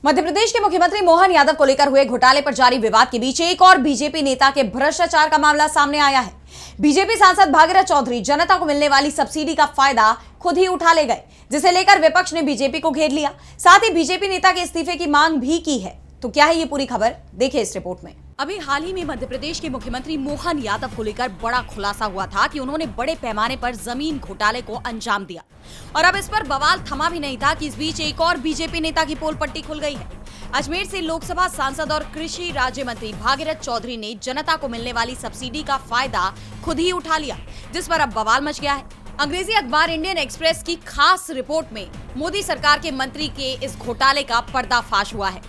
मध्य प्रदेश के मुख्यमंत्री मोहन यादव को लेकर हुए घोटाले पर जारी विवाद के बीच एक और बीजेपी नेता के भ्रष्टाचार का मामला सामने आया है। बीजेपी सांसद भागीरथ चौधरी जनता को मिलने वाली सब्सिडी का फायदा खुद ही उठा ले गए, जिसे लेकर विपक्ष ने बीजेपी को घेर लिया। साथ ही बीजेपी नेता के इस्तीफे की मांग भी की है। तो क्या है ये पूरी खबर, देखिए इस रिपोर्ट में। अभी हाल ही में मध्य प्रदेश के मुख्यमंत्री मोहन यादव को लेकर बड़ा खुलासा हुआ था कि उन्होंने बड़े पैमाने पर जमीन घोटाले को अंजाम दिया और अब इस पर बवाल थमा भी नहीं था कि इस बीच एक और बीजेपी नेता की पोल पट्टी खुल गई है। अजमेर से लोकसभा सांसद और कृषि राज्य मंत्री भागीरथ चौधरी ने जनता को मिलने वाली सब्सिडी का फायदा खुद ही उठा लिया, जिस पर अब बवाल मच गया है। अंग्रेजी अखबार इंडियन एक्सप्रेस की खास रिपोर्ट में मोदी सरकार के मंत्री के इस घोटाले का पर्दाफाश हुआ है।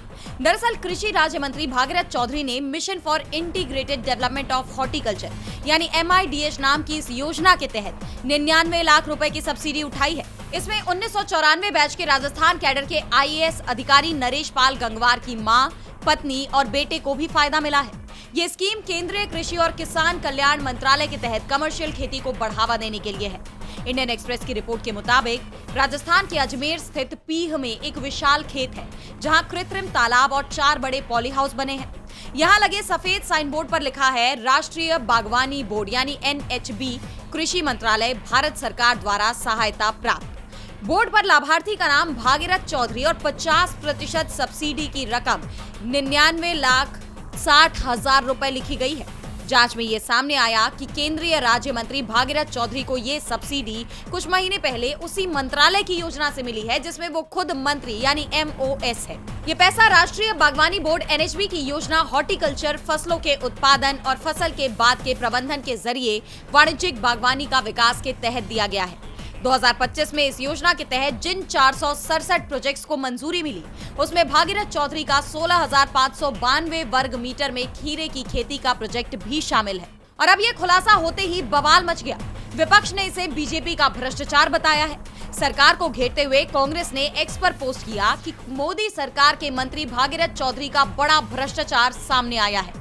दरअसल कृषि राज्य मंत्री भागीरथ चौधरी ने mission for integrated development of horticulture यानी MIDH नाम की इस योजना के तहत 99 लाख रुपए की सब्सिडी उठाई है। इसमें 1994 बैच के राजस्थान कैडर के IAS अधिकारी नरेश पाल गंगवार की मां, पत्नी और बेटे को भी फायदा मिला है। ये स्कीम केंद्रीय कृषि और किसान कल्याण मंत्रालय के तहत कमर्शियल खेती को बढ़ावा देने के लिए है। इंडियन एक्सप्रेस की रिपोर्ट के मुताबिक राजस्थान के अजमेर स्थित पीह में एक विशाल खेत है, जहां कृत्रिम तालाब और 4 बड़े पॉली हाउस बने हैं। यहां लगे सफेद साइन बोर्ड पर लिखा है राष्ट्रीय बागवानी बोर्ड यानी NHB, कृषि मंत्रालय, भारत सरकार द्वारा सहायता प्राप्त। बोर्ड पर लाभार्थी का नाम भागीरथ चौधरी और 50% सब्सिडी की रकम 99,60,000 रुपए लिखी गई है। जांच में ये सामने आया कि केंद्रीय राज्य मंत्री भागीरथ चौधरी को ये सब्सिडी कुछ महीने पहले उसी मंत्रालय की योजना से मिली है जिसमें वो खुद मंत्री यानी MOS है। ये पैसा राष्ट्रीय बागवानी बोर्ड NHB की योजना हॉर्टिकल्चर, फसलों के उत्पादन और फसल के बाद के प्रबंधन के जरिए वाणिज्यिक बागवानी का विकास के तहत दिया गया है। 2025 में इस योजना के तहत जिन 467 प्रोजेक्ट्स को मंजूरी मिली, उसमें भागीरथ चौधरी का 16,592 वर्ग मीटर में खीरे की खेती का प्रोजेक्ट भी शामिल है। और अब ये खुलासा होते ही बवाल मच गया। विपक्ष ने इसे बीजेपी का भ्रष्टाचार बताया है। सरकार को घेरते हुए कांग्रेस ने एक्स पर पोस्ट किया कि मोदी सरकार के मंत्री भागीरथ चौधरी का बड़ा भ्रष्टाचार सामने आया है।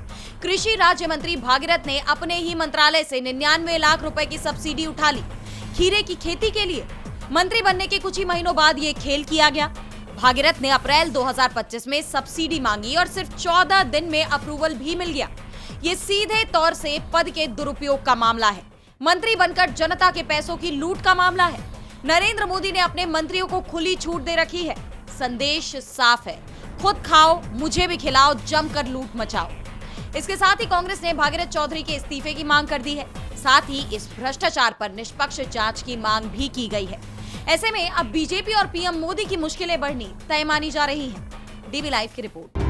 कृषि राज्य मंत्री भागीरथ ने अपने ही मंत्रालय से 99 लाख रुपए की सब्सिडी उठा ली खीरे की खेती के लिए। मंत्री बनने के कुछ ही महीनों बाद ये खेल किया गया। भागीरथ ने अप्रैल 2025 में सब्सिडी मांगी और सिर्फ 14 दिन में अप्रूवल भी मिल गया। ये सीधे तौर से पद के दुरुपयोग का मामला है। मंत्री बनकर जनता के पैसों की लूट का मामला है। नरेंद्र मोदी ने अपने मंत्रियों को खुली छूट दे रखी है। संदेश साफ है, खुद खाओ, मुझे भी खिलाओ, जमकर लूट मचाओ। इसके साथ ही कांग्रेस ने भागीरथ चौधरी के इस्तीफे की मांग कर दी है। साथ ही इस भ्रष्टाचार पर निष्पक्ष जांच की मांग भी की गई है। ऐसे में अब बीजेपी और PM मोदी की मुश्किलें बढ़नी तय मानी जा रही हैं। DB लाइव की रिपोर्ट।